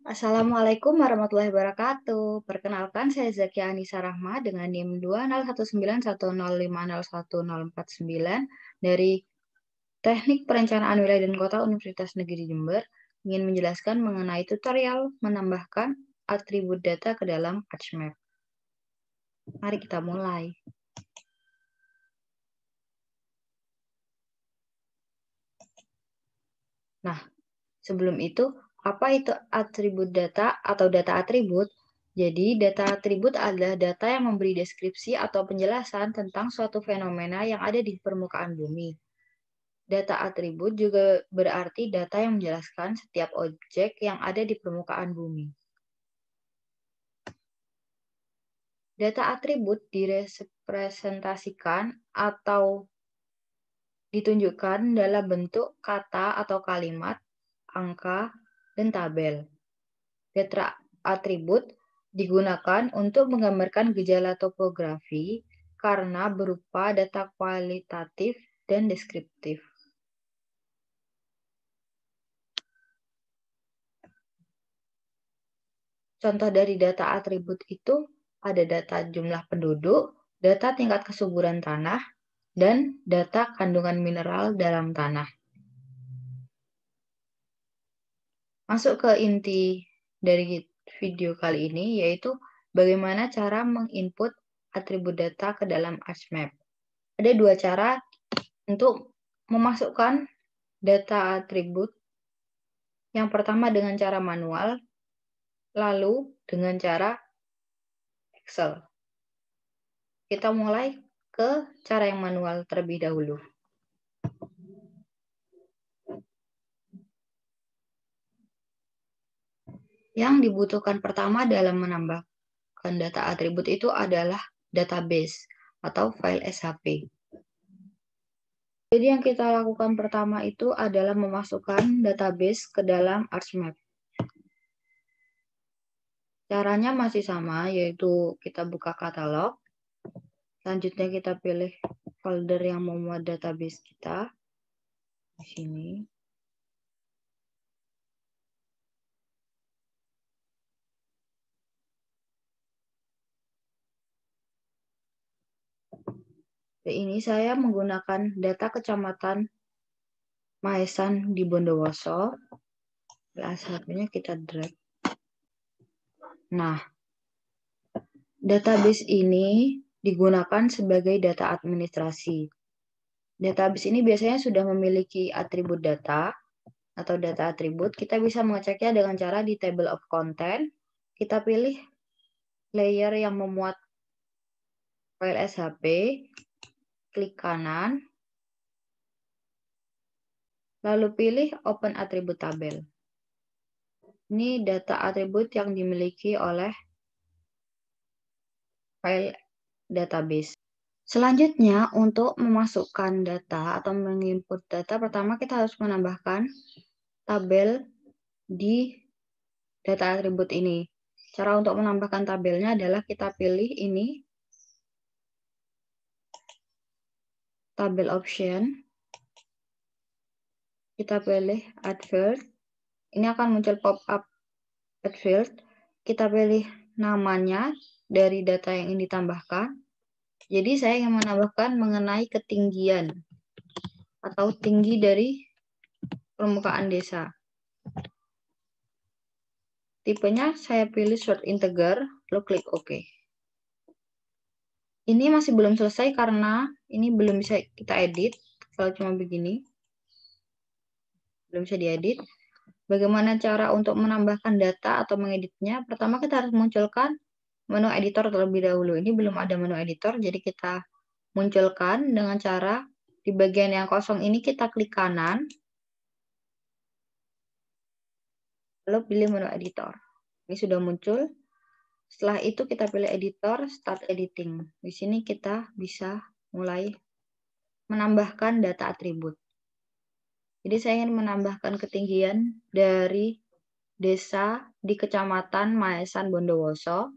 Assalamualaikum warahmatullahi wabarakatuh. Perkenalkan, saya Zakia Anissa Rahma dengan NIM 20191050149 dari Teknik Perencanaan Wilayah dan Kota Universitas Negeri Jember, ingin menjelaskan mengenai tutorial menambahkan atribut data ke dalam ArchMap. Mari kita mulai. Nah, sebelum itu, apa itu atribut data atau data atribut? Jadi, data atribut adalah data yang memberi deskripsi atau penjelasan tentang suatu fenomena yang ada di permukaan bumi. Data atribut juga berarti data yang menjelaskan setiap objek yang ada di permukaan bumi. Data atribut direpresentasikan atau ditunjukkan dalam bentuk kata atau kalimat, angka, dan tabel. Data atribut digunakan untuk menggambarkan gejala topografi karena berupa data kualitatif dan deskriptif. Contoh dari data atribut itu ada data jumlah penduduk, data tingkat kesuburan tanah, dan data kandungan mineral dalam tanah. Masuk ke inti dari video kali ini, yaitu bagaimana cara menginput atribut data ke dalam ArchMap. Ada dua cara untuk memasukkan data atribut. Yang pertama dengan cara manual, lalu dengan cara Excel. Kita mulai ke cara yang manual terlebih dahulu. Yang dibutuhkan pertama dalam menambahkan data atribut itu adalah database atau file SHP. Jadi yang kita lakukan pertama itu adalah memasukkan database ke dalam ArchMap. Caranya masih sama, yaitu kita buka katalog. Selanjutnya kita pilih folder yang memuat database kita. Di sini. Ini saya menggunakan data kecamatan Maesan di Bondowoso. SHP-nya kita drag. Nah, database ini digunakan sebagai data administrasi. Database ini biasanya sudah memiliki atribut data atau data atribut. Kita bisa mengeceknya dengan cara di table of content. Kita pilih layer yang memuat file SHP, klik kanan, lalu pilih open attribute tabel. Ini data atribut yang dimiliki oleh file database. Selanjutnya, untuk memasukkan data atau menginput data, pertama kita harus menambahkan tabel di data atribut ini. Cara untuk menambahkan tabelnya adalah kita pilih ini, tabel option. Kita pilih add field. Ini akan muncul pop-up add field. Kita pilih namanya dari data yang ingin ditambahkan. Jadi saya ingin menambahkan mengenai ketinggian atau tinggi dari permukaan desa. Tipenya saya pilih short integer, lalu klik OK. Ini masih belum selesai karena ini belum bisa kita edit. Kalau cuma begini, belum bisa diedit. Bagaimana cara untuk menambahkan data atau mengeditnya? Pertama kita harus munculkan menu editor terlebih dahulu. Ini belum ada menu editor, jadi kita munculkan dengan cara di bagian yang kosong ini kita klik kanan, lalu pilih menu editor. Ini sudah muncul. Setelah itu kita pilih editor, start editing. Di sini kita bisa mulai menambahkan data atribut. Jadi saya ingin menambahkan ketinggian dari desa di Kecamatan Maesan Bondowoso.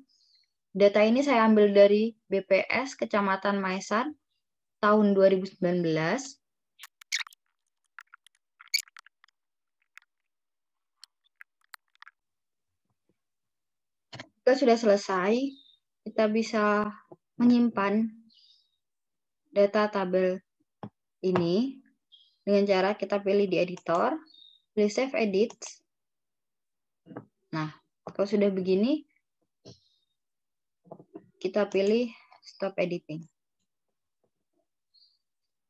Data ini saya ambil dari BPS Kecamatan Maesan tahun 2019. Jika sudah selesai, kita bisa menyimpan data tabel ini dengan cara kita pilih di editor, pilih save edit. Nah, kalau sudah begini, kita pilih stop editing.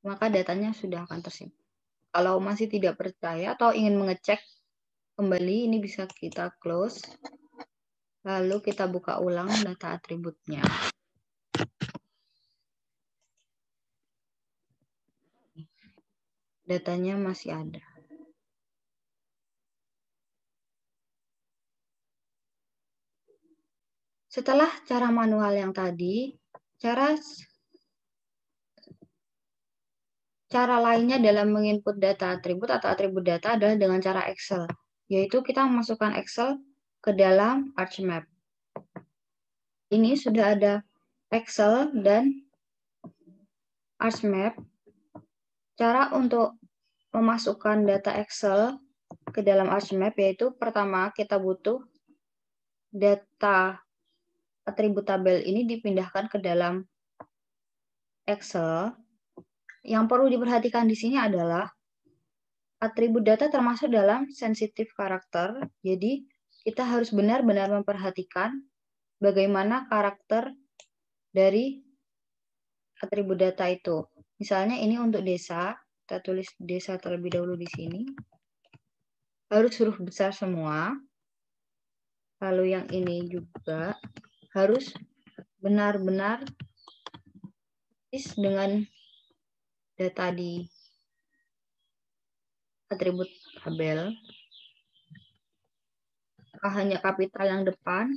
Maka datanya sudah akan tersimpan. Kalau masih tidak percaya atau ingin mengecek kembali, ini bisa kita close. Lalu kita buka ulang data atributnya. Datanya masih ada. Setelah cara manual yang tadi, cara lainnya dalam menginput data atribut atau atribut data adalah dengan cara Excel, yaitu kita memasukkan Excel ke dalam ArchMap. Ini sudah ada Excel dan ArchMap. Cara untuk memasukkan data Excel ke dalam ArchMap yaitu pertama kita butuh data atribut tabel ini dipindahkan ke dalam Excel. Yang perlu diperhatikan di sini adalah atribut data termasuk dalam sensitive karakter. Jadi kita harus benar-benar memperhatikan bagaimana karakter dari atribut data itu. Misalnya ini untuk desa, kita tulis desa terlebih dahulu di sini. Harus huruf besar semua. Lalu yang ini juga harus benar-benar dengan data di atribut tabel. Maka hanya kapital yang depan,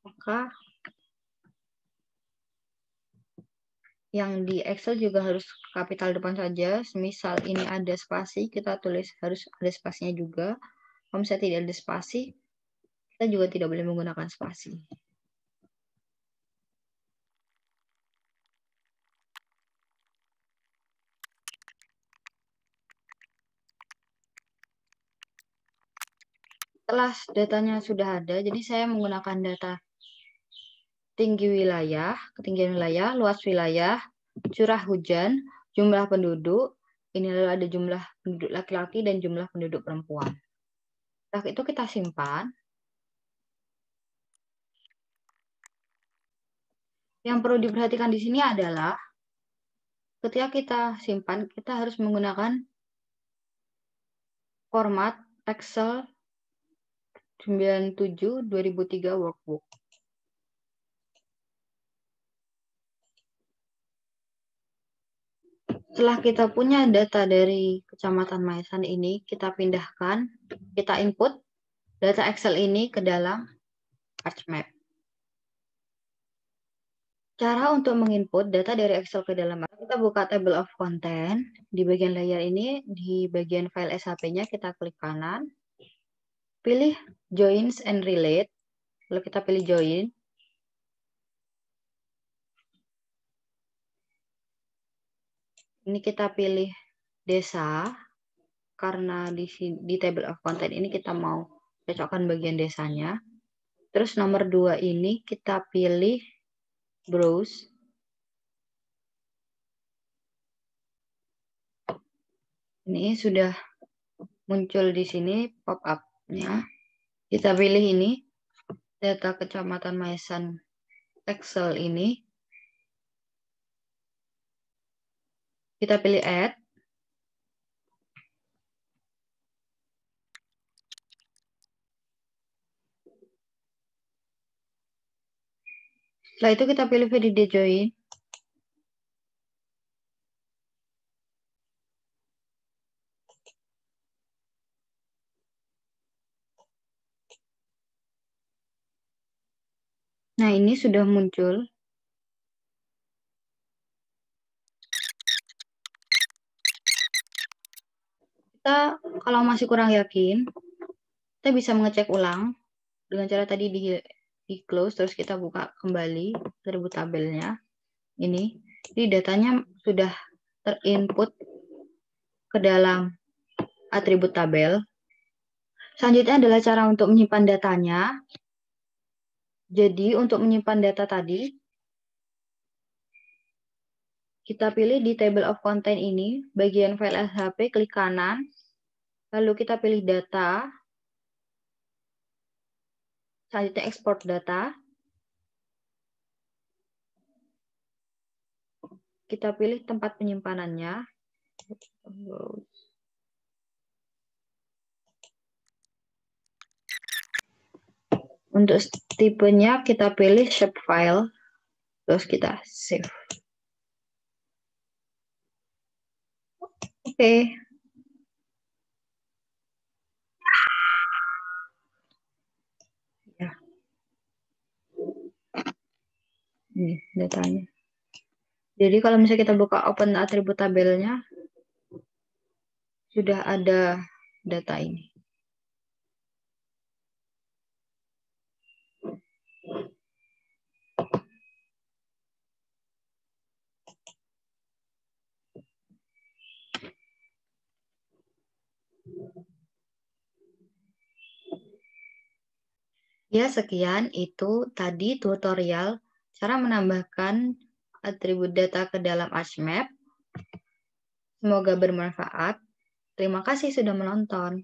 maka yang di Excel juga harus kapital depan saja. Misal ini ada spasi, kita tulis harus ada spasinya juga. Kalau misalnya tidak ada spasi, kita juga tidak boleh menggunakan spasi. Setelah datanya sudah ada, jadi saya menggunakan data tinggi wilayah, ketinggian wilayah, luas wilayah, curah hujan, jumlah penduduk, ini lalu ada jumlah penduduk laki-laki dan jumlah penduduk perempuan. Setelah itu kita simpan. Yang perlu diperhatikan di sini adalah ketika kita simpan, kita harus menggunakan format Excel 97/2003 workbook. Setelah kita punya data dari Kecamatan Maesan ini, kita pindahkan, kita input data Excel ini ke dalam ArchMap. Cara untuk menginput data dari Excel ke dalam ArchMap, kita buka table of content. Di bagian layar ini, di bagian file SHP-nya, kita klik kanan. Pilih Joins and Relate. Lalu kita pilih Join. Ini kita pilih desa, karena di table of content ini kita mau cocokkan bagian desanya. Terus nomor 2 ini kita pilih Browse. Ini sudah muncul di sini pop-up-nya. Kita pilih ini, data Kecamatan Maesan Excel ini. Kita pilih Add. Setelah itu kita pilih Validate Join. Nah, ini sudah muncul. Kita kalau masih kurang yakin, kita bisa mengecek ulang dengan cara tadi di close, terus kita buka kembali atribut tabelnya. Ini, jadi datanya sudah terinput ke dalam atribut tabel. Selanjutnya adalah cara untuk menyimpan datanya. Jadi untuk menyimpan data tadi, kita pilih di table of content ini, bagian file SHP, klik kanan, lalu kita pilih data, selanjutnya export data, kita pilih tempat penyimpanannya, untuk tipenya kita pilih shapefile, terus kita save. Oke. Ya. Ini datanya. Jadi kalau misalnya kita buka open atribut tabelnya, sudah ada data ini. Ya, sekian itu tadi tutorial cara menambahkan atribut data ke dalam ArchMap. Semoga bermanfaat. Terima kasih sudah menonton.